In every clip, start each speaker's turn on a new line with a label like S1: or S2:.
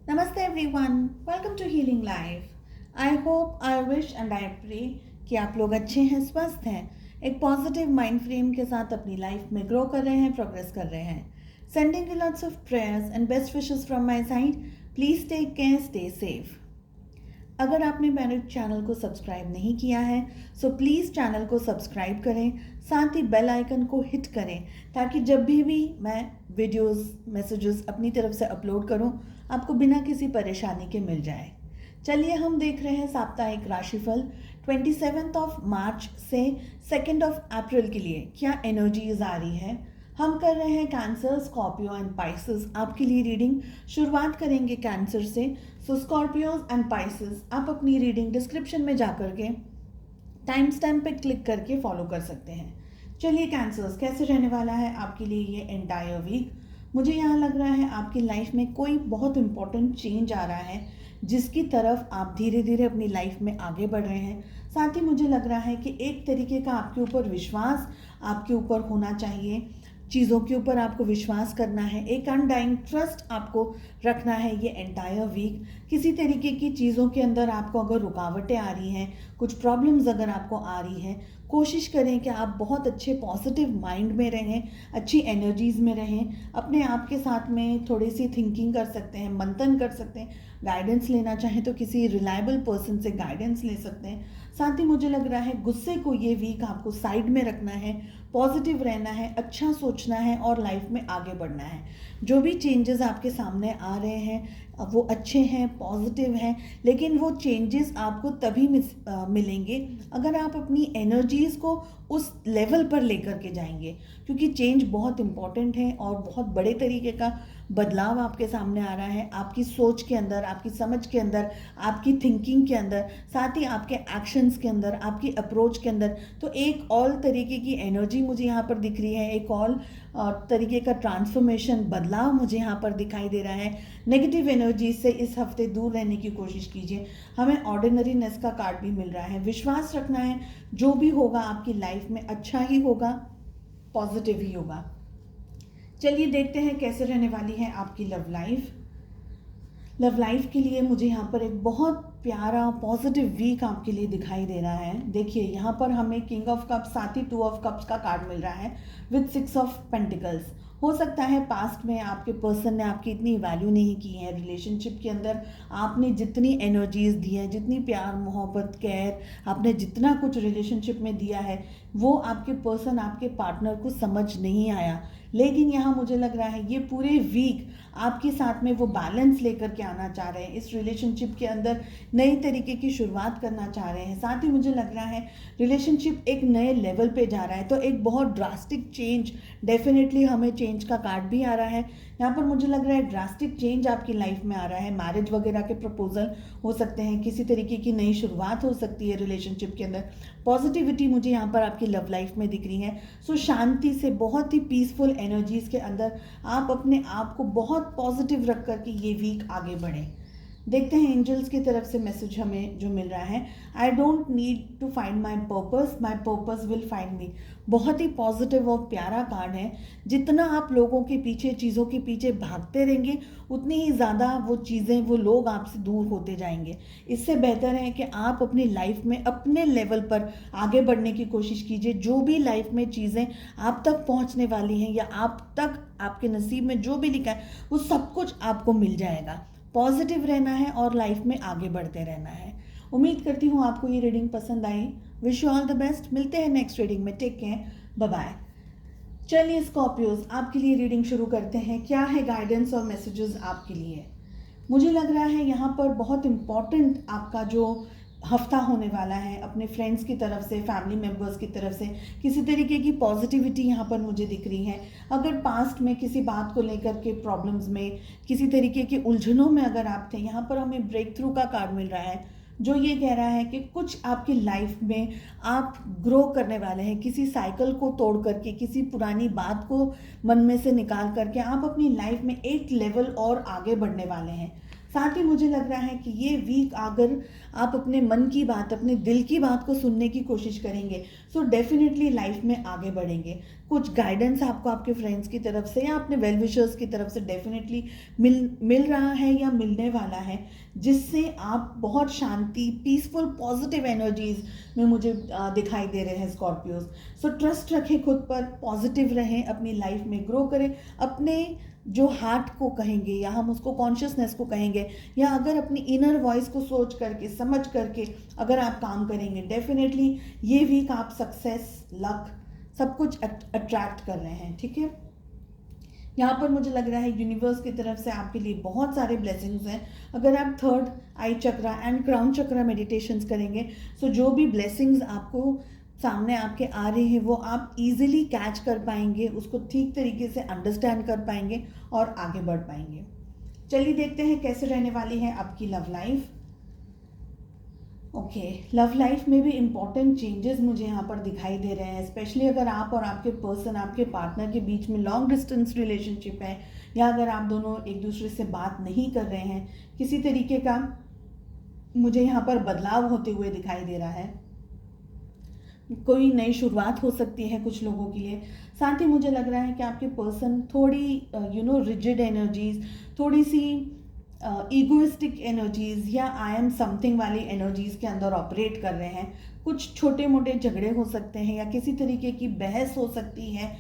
S1: Namaste everyone, welcome to Healing Life. I hope, I wish and I pray कि आप लोग अच्छे हैं, स्वस्थ हैं, एक पॉजिटिव माइंड फ्रेम के साथ अपनी लाइफ में ग्रो कर रहे हैं, प्रोग्रेस कर रहे हैं. Sending you lots of prayers and best wishes from my side. Please take care, stay safe. अगर आपने मेरे चैनल को सब्सक्राइब नहीं किया है सो प्लीज़ चैनल को सब्सक्राइब करें, साथ ही बेल आइकन को हिट करें ताकि जब भी मैं वीडियोस मैसेजेस अपनी तरफ से अपलोड करूं आपको बिना किसी परेशानी के मिल जाए. चलिए हम देख रहे हैं साप्ताहिक राशिफल 27 मार्च से 2 अप्रैल के लिए क्या एनर्जीज आ रही है. हम कर रहे हैं कैंसर, स्कॉर्पियो एंड पाइसेस आपके लिए रीडिंग. शुरुआत करेंगे कैंसर से. सो स्कॉर्पियोज एंड पाइसेस आप अपनी रीडिंग डिस्क्रिप्शन में जाकर के टाइम स्टैम्प पे क्लिक करके फॉलो कर सकते हैं. चलिए कैंसर्स कैसे रहने वाला है आपके लिए ये एंटायर वीक. मुझे यहाँ लग रहा है आपकी लाइफ में कोई बहुत इंपॉर्टेंट चेंज आ रहा है जिसकी तरफ आप धीरे धीरे अपनी लाइफ में आगे बढ़ रहे हैं. साथ ही मुझे लग रहा है कि एक तरीके का आपके ऊपर विश्वास आपके ऊपर होना चाहिए, चीज़ों के ऊपर आपको विश्वास करना है, एक अनडाइंग ट्रस्ट आपको रखना है ये एंटायर वीक. किसी तरीके की चीज़ों के अंदर आपको अगर रुकावटें आ रही हैं, कुछ प्रॉब्लम्स अगर आपको आ रही हैं, कोशिश करें कि आप बहुत अच्छे पॉजिटिव माइंड में रहें, अच्छी एनर्जीज़ में रहें, अपने आप के साथ में थोड़ी सी थिंकिंग कर सकते हैं, मंथन कर सकते हैं, गाइडेंस लेना चाहें तो किसी रिलायबल पर्सन से गाइडेंस ले सकते हैं. साथ ही मुझे लग रहा है गुस्से को ये वीक आपको साइड में रखना है, पॉजिटिव रहना है, अच्छा सोचना है और लाइफ में आगे बढ़ना है. जो भी चेंजेस आपके सामने आ रहे हैं वो अच्छे हैं, पॉजिटिव हैं, लेकिन वो चेंजेस आपको तभी मिलेंगे अगर आप अपनी एनर्जीज़ को उस लेवल पर लेकर के जाएंगे, क्योंकि चेंज बहुत इम्पॉर्टेंट है और बहुत बड़े तरीके का बदलाव आपके सामने आ रहा है, आपकी सोच के अंदर, आपकी समझ के अंदर, आपकी थिंकिंग के अंदर, साथ ही आपके एक्शंस के अंदर, आपकी अप्रोच के अंदर. तो एक और तरीके की एनर्जी मुझे यहाँ पर दिख रही है, एक और तरीके का ट्रांसफॉर्मेशन, बदलाव मुझे यहाँ पर दिखाई दे रहा है. नेगेटिव एनर्जी से इस हफ्ते दूर रहने की कोशिश कीजिए. हमें ऑर्डिनरीनेस का कार्ड भी मिल रहा है. विश्वास रखना है, जो भी होगा आपकी लाइफ में अच्छा ही होगा, पॉजिटिव ही होगा. चलिए देखते हैं कैसे रहने वाली है आपकी लव लाइफ. लव लाइफ के लिए मुझे यहाँ पर एक बहुत प्यारा पॉजिटिव वीक आपके लिए दिखाई दे रहा है. देखिए यहाँ पर हमें किंग ऑफ कप्स, साथ ही 2 ऑफ कप्स का कार्ड मिल रहा है विद 6 ऑफ पेंटिकल्स. हो सकता है पास्ट में आपके पर्सन ने आपकी इतनी वैल्यू नहीं की है, रिलेशनशिप के अंदर आपने जितनी एनर्जीज दी है, जितनी प्यार, मोहब्बत, केयर आपने जितना कुछ रिलेशनशिप में दिया है वो आपके पर्सन, आपके पार्टनर को समझ नहीं आया. लेकिन यहाँ मुझे लग रहा है ये पूरे वीक आपके साथ में वो बैलेंस लेकर के आना चाह रहे हैं, इस रिलेशनशिप के अंदर नई तरीके की शुरुआत करना चाह रहे हैं. साथ ही मुझे लग रहा है रिलेशनशिप एक नए लेवल पे जा रहा है, तो एक बहुत ड्रास्टिक चेंज, डेफिनेटली हमें चेंज का कार्ड भी आ रहा है. यहाँ पर मुझे लग रहा है ड्रास्टिक चेंज आपकी लाइफ में आ रहा है. मैरिज वगैरह के प्रपोजल हो सकते हैं, किसी तरीके की नई शुरुआत हो सकती है रिलेशनशिप के अंदर. पॉजिटिविटी मुझे यहाँ पर आपकी लव लाइफ में दिख रही है. सो शांति से, बहुत ही पीसफुल एनर्जीज के अंदर आप अपने आप को बहुत पॉजिटिव रख करके ये वीक आगे बढ़ें. देखते हैं एंजल्स की तरफ से मैसेज हमें जो मिल रहा है. I don't need to find my purpose will find me. बहुत ही पॉजिटिव और प्यारा कार्ड है. जितना आप लोगों के पीछे, चीज़ों के पीछे भागते रहेंगे उतनी ही ज़्यादा वो चीज़ें, वो लोग आपसे दूर होते जाएंगे. इससे बेहतर है कि आप अपनी लाइफ में अपने लेवल पर आगे बढ़ने की कोशिश कीजिए. जो भी लाइफ में चीज़ें आप तक पहुंचने वाली हैं या आप तक, आपके नसीब में जो भी लिखा है वो सब कुछ आपको मिल जाएगा. पॉजिटिव रहना है और लाइफ में आगे बढ़ते रहना है. उम्मीद करती हूँ आपको ये रीडिंग पसंद आई. Wish you all the best. मिलते हैं नेक्स्ट रीडिंग में. Take care, bye bye. चलिए स्कॉर्पियोज आपके लिए रीडिंग शुरू करते हैं. क्या है गाइडेंस और मैसेजेस आपके लिए. मुझे लग रहा है यहाँ पर बहुत इम्पॉर्टेंट आपका जो हफ्ता होने वाला है, अपने फ्रेंड्स की तरफ से, फैमिली मेम्बर्स की तरफ से किसी तरीके की पॉजिटिविटी यहाँ पर मुझे दिख रही है. अगर पास्ट में किसी बात को लेकर के प्रॉब्लम्स में, किसी तरीके की उलझनों में अगर आप थे, यहाँ पर हमें ब्रेक थ्रू का कार्ड मिल रहा है जो ये कह रहा है कि कुछ आपकी लाइफ में आप ग्रो करने वाले हैं. किसी साइकिल को तोड़ करके, किसी पुरानी बात को मन में से निकाल करके आप अपनी लाइफ में एक लेवल और आगे बढ़ने वाले हैं. साथ ही मुझे लग रहा है कि ये वीक अगर आप अपने मन की बात, अपने दिल की बात को सुनने की कोशिश करेंगे, सो डेफिनेटली लाइफ में आगे बढ़ेंगे। कुछ गाइडेंस आपको आपके फ्रेंड्स की तरफ से या अपने वेल विशर्स की तरफ से डेफिनेटली मिल रहा है या मिलने वाला है, जिससे आप बहुत शांति, पीसफुल, पॉजिटिव एनर्जीज में मुझे दिखाई दे रहे हैं स्कॉर्पियोज। सो ट्रस्ट रखें खुद पर, पॉजिटिव रहें, अपनी लाइफ में ग्रो करें, अपने जो हार्ट को कहेंगे या हम उसको कॉन्शियसनेस को कहेंगे, या अगर अपनी इनर वॉइस को सोच करके, समझ करके अगर आप काम करेंगे, डेफिनेटली ये वीक आप सक्सेस, लक, सब कुछ अट्रैक्ट कर रहे हैं। ठीक है, यहाँ पर मुझे लग रहा है यूनिवर्स की तरफ से आपके लिए बहुत सारे ब्लेसिंग्स हैं। अगर आप third I chakra and crown chakra meditations करेंगे, सो जो भी ब्लेसिंग्स आपको सामने आपके आ रहे हैं वो आप इजीली कैच कर पाएंगे, उसको ठीक तरीके से अंडरस्टैंड कर पाएंगे और आगे बढ़ पाएंगे। चलिए देखते हैं कैसे रहने वाली है आपकी love life. Okay, love life में भी इम्पॉर्टेंट चेंजेस मुझे यहाँ पर दिखाई दे रहे हैं, स्पेशली अगर आप और आपके पर्सन, आपके पार्टनर के बीच में लॉन्ग डिस्टेंस रिलेशनशिप है, या अगर आप दोनों एक दूसरे से बात नहीं कर रहे हैं, किसी तरीके का मुझे यहाँ पर बदलाव होते हुए दिखाई दे रहा है। कोई नई शुरुआत हो सकती है कुछ लोगों के लिए। साथ ही मुझे लग रहा है कि आपके पर्सन थोड़ी रिजिड एनर्जीज, थोड़ी सी ईगोइस्टिक एनर्जीज या आई एम समथिंग वाली एनर्जीज के अंदर ऑपरेट कर रहे हैं। कुछ छोटे मोटे झगड़े हो सकते हैं या किसी तरीके की बहस हो सकती है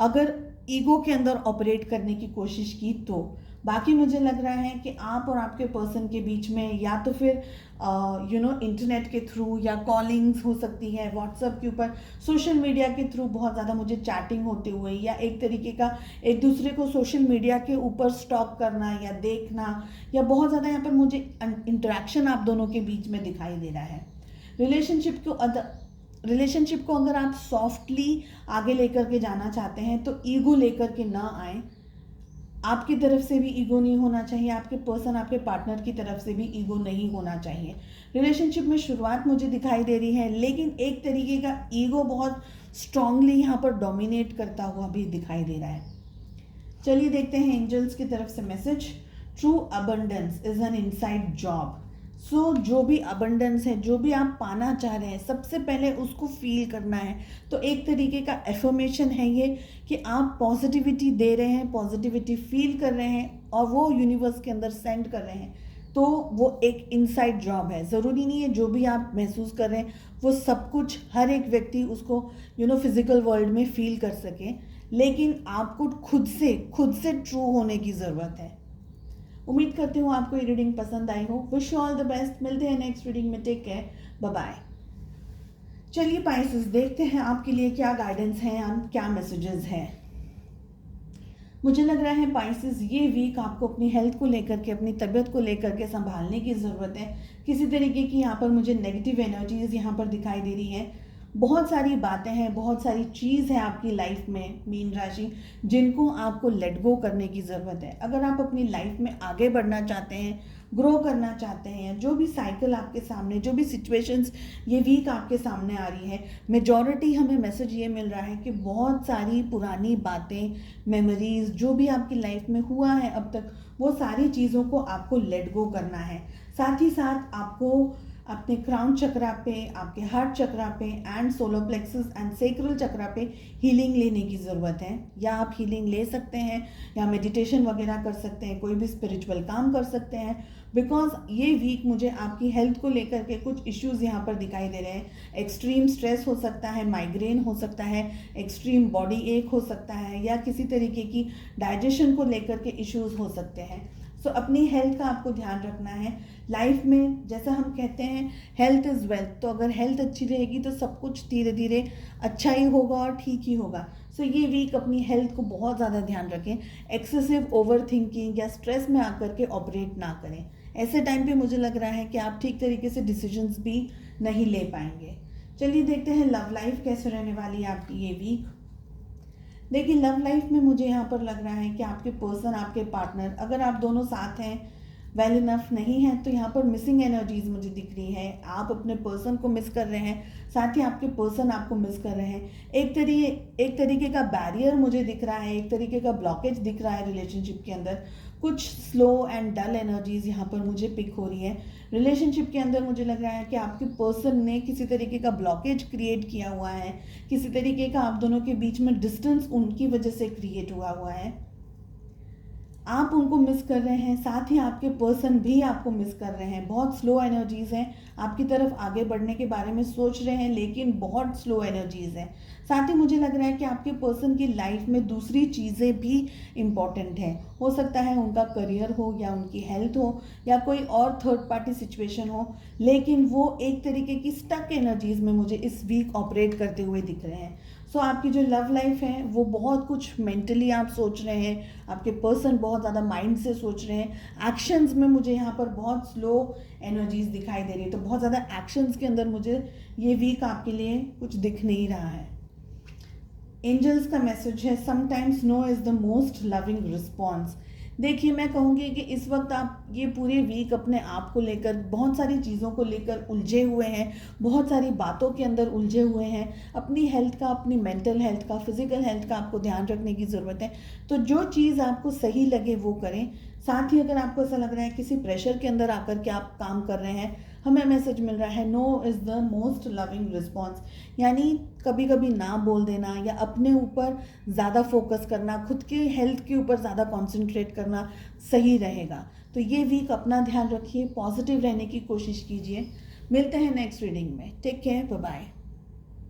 S1: अगर ईगो के अंदर ऑपरेट करने की कोशिश की तो। बाकी मुझे लग रहा है कि आप और आपके पर्सन के बीच में या तो फिर इंटरनेट के थ्रू या कॉलिंग्स हो सकती है, व्हाट्सएप के ऊपर, सोशल मीडिया के थ्रू बहुत ज़्यादा मुझे चैटिंग होते हुए, या एक तरीके का एक दूसरे को सोशल मीडिया के ऊपर स्टॉक करना या देखना, या बहुत ज़्यादा यहाँ पर मुझे इंटरेक्शन आप दोनों के बीच में दिखाई दे रहा है। रिलेशनशिप को अगर आप सॉफ्टली आगे लेकर के जाना चाहते हैं तो ईगो लेकर के ना आए। आपकी तरफ से भी ईगो नहीं होना चाहिए, आपके पर्सन, आपके पार्टनर की तरफ से भी ईगो नहीं होना चाहिए। रिलेशनशिप में शुरुआत मुझे दिखाई दे रही है, लेकिन एक तरीके का ईगो बहुत स्ट्रांगली यहाँ पर डोमिनेट करता हुआ भी दिखाई दे रहा है। चलिए देखते हैं एंजल्स की तरफ से message. True abundance is an inside job. So जो भी अबंडेंस है, जो भी आप पाना चाह रहे हैं, सबसे पहले उसको फील करना है। तो एक तरीके का एफर्मेशन है ये कि आप पॉजिटिविटी दे रहे हैं, पॉजिटिविटी फील कर रहे हैं और वो यूनिवर्स के अंदर सेंड कर रहे हैं। तो वो एक इनसाइड जॉब है। ज़रूरी नहीं है जो भी आप महसूस कर रहे हैं वो सब कुछ हर एक व्यक्ति उसको फिजिकल वर्ल्ड में फील कर सके, लेकिन आपको खुद से ट्रू होने की ज़रूरत है। उम्मीद करती हूँ आपको ये रीडिंग पसंद आई हो। Wish you all the best. मिलते हैं नेक्स्ट रीडिंग में। Take care, bye bye. चलिए पाइसेस, देखते हैं आपके लिए क्या गाइडेंस है, क्या मैसेजेस हैं। मुझे लग रहा है पाइसेस, ये वीक आपको अपनी हेल्थ को लेकर के, अपनी तबीयत को लेकर के संभालने की ज़रूरत है। किसी तरीके की यहाँ पर मुझे नेगेटिव एनर्जीज यहाँ पर दिखाई दे रही है। बहुत सारी बातें हैं, बहुत सारी चीज़ है आपकी लाइफ में मीन राशि, जिनको आपको लेट गो करने की ज़रूरत है। अगर आप अपनी लाइफ में आगे बढ़ना चाहते हैं, ग्रो करना चाहते हैं, जो भी साइकिल आपके सामने, जो भी सिचुएशंस ये वीक आपके सामने आ रही है, मेजॉरिटी हमें मैसेज ये मिल रहा है कि बहुत सारी पुरानी बातें, मेमोरीज, जो भी आपकी लाइफ में हुआ है अब तक, वो सारी चीज़ों को आपको लेट गो करना है। साथ ही साथ आपको अपने क्राउन चक्रा पे, आपके हार्ट चक्रा पे and solar plexus and sacral chakra पे हीलिंग लेने की ज़रूरत है। या आप हीलिंग ले सकते हैं या मेडिटेशन वगैरह कर सकते हैं, कोई भी स्पिरिचुअल काम कर सकते हैं, बिकॉज ये वीक मुझे आपकी हेल्थ को लेकर के कुछ इश्यूज़ यहाँ पर दिखाई दे रहे हैं। एक्सट्रीम स्ट्रेस हो सकता है, माइग्रेन हो सकता है, एक्सट्रीम बॉडी एक हो सकता है, या किसी तरीके की डाइजेशन को लेकर के इश्यूज़ हो सकते हैं। सो अपनी हेल्थ का आपको ध्यान रखना है। लाइफ में जैसा हम कहते हैं हेल्थ इज़ वेल्थ, तो अगर हेल्थ अच्छी रहेगी तो सब कुछ धीरे धीरे अच्छा ही होगा और ठीक ही होगा। सो ये वीक अपनी हेल्थ को बहुत ज़्यादा ध्यान रखें। एक्सेसिव ओवर थिंकिंग या स्ट्रेस में आकर के ऑपरेट ना करें। ऐसे टाइम पे मुझे लग रहा है कि आप ठीक तरीके से डिसीजंस भी नहीं ले पाएंगे। चलिए देखते हैं लव लाइफ कैसे रहने वाली है आपकी ये वीक। देखिए लव लाइफ में मुझे यहाँ पर लग रहा है कि आपके पर्सन, आपके पार्टनर, अगर आप दोनों साथ हैं, वेल इनफ नहीं है, तो यहाँ पर मिसिंग एनर्जीज मुझे दिख रही है। आप अपने पर्सन को मिस कर रहे हैं, साथ ही आपके पर्सन आपको मिस कर रहे हैं। एक तरीके का बैरियर मुझे दिख रहा है, एक तरीके का ब्लॉकेज दिख रहा है रिलेशनशिप के अंदर। कुछ स्लो एंड डल एनर्जीज यहाँ पर मुझे पिक हो रही है। रिलेशनशिप के अंदर मुझे लग रहा है कि आपके पर्सन ने किसी तरीके का ब्लॉकेज क्रिएट किया हुआ है, किसी तरीके का आप दोनों के बीच में डिस्टेंस उनकी वजह से क्रिएट हुआ है। आप उनको मिस कर रहे हैं, साथ ही आपके पर्सन भी आपको मिस कर रहे हैं। बहुत स्लो एनर्जीज़ हैं, आपकी तरफ आगे बढ़ने के बारे में सोच रहे हैं लेकिन बहुत स्लो एनर्जीज़ हैं। साथ ही मुझे लग रहा है कि आपके पर्सन की लाइफ में दूसरी चीज़ें भी इम्पॉर्टेंट हैं। हो सकता है उनका करियर हो या उनकी हेल्थ हो या कोई और थर्ड पार्टी सिचुएशन हो, लेकिन वो एक तरीके की स्टक एनर्जीज़ में मुझे इस वीक ऑपरेट करते हुए दिख रहे हैं। सो आपकी जो लव लाइफ है वो बहुत कुछ मेंटली आप सोच रहे हैं, आपके पर्सन बहुत ज़्यादा माइंड से सोच रहे हैं। एक्शंस में मुझे यहाँ पर बहुत स्लो एनर्जीज दिखाई दे रही है, तो बहुत ज़्यादा एक्शंस के अंदर मुझे ये वीक आपके लिए कुछ दिख नहीं रहा है। एंजल्स का मैसेज है, sometimes no is the most loving response. देखिए, मैं कहूँगी कि इस वक्त आप ये पूरे वीक अपने आप को लेकर बहुत सारी चीज़ों को लेकर उलझे हुए हैं, बहुत सारी बातों के अंदर उलझे हुए हैं। अपनी हेल्थ का, अपनी मेंटल हेल्थ का, फिजिकल हेल्थ का आपको ध्यान रखने की ज़रूरत है। तो जो चीज़ आपको सही लगे वो करें। साथ ही अगर आपको ऐसा लग रहा है किसी प्रेशर के अंदर आकर के आप काम कर रहे हैं, हमें मैसेज मिल रहा है no is the most loving response. यानी कभी कभी ना बोल देना या अपने ऊपर ज़्यादा फोकस करना, खुद के हेल्थ के ऊपर ज़्यादा कॉन्सेंट्रेट करना सही रहेगा। तो ये वीक अपना ध्यान रखिए, पॉजिटिव रहने की कोशिश कीजिए। मिलते हैं नेक्स्ट रीडिंग में। Take care, bye bye.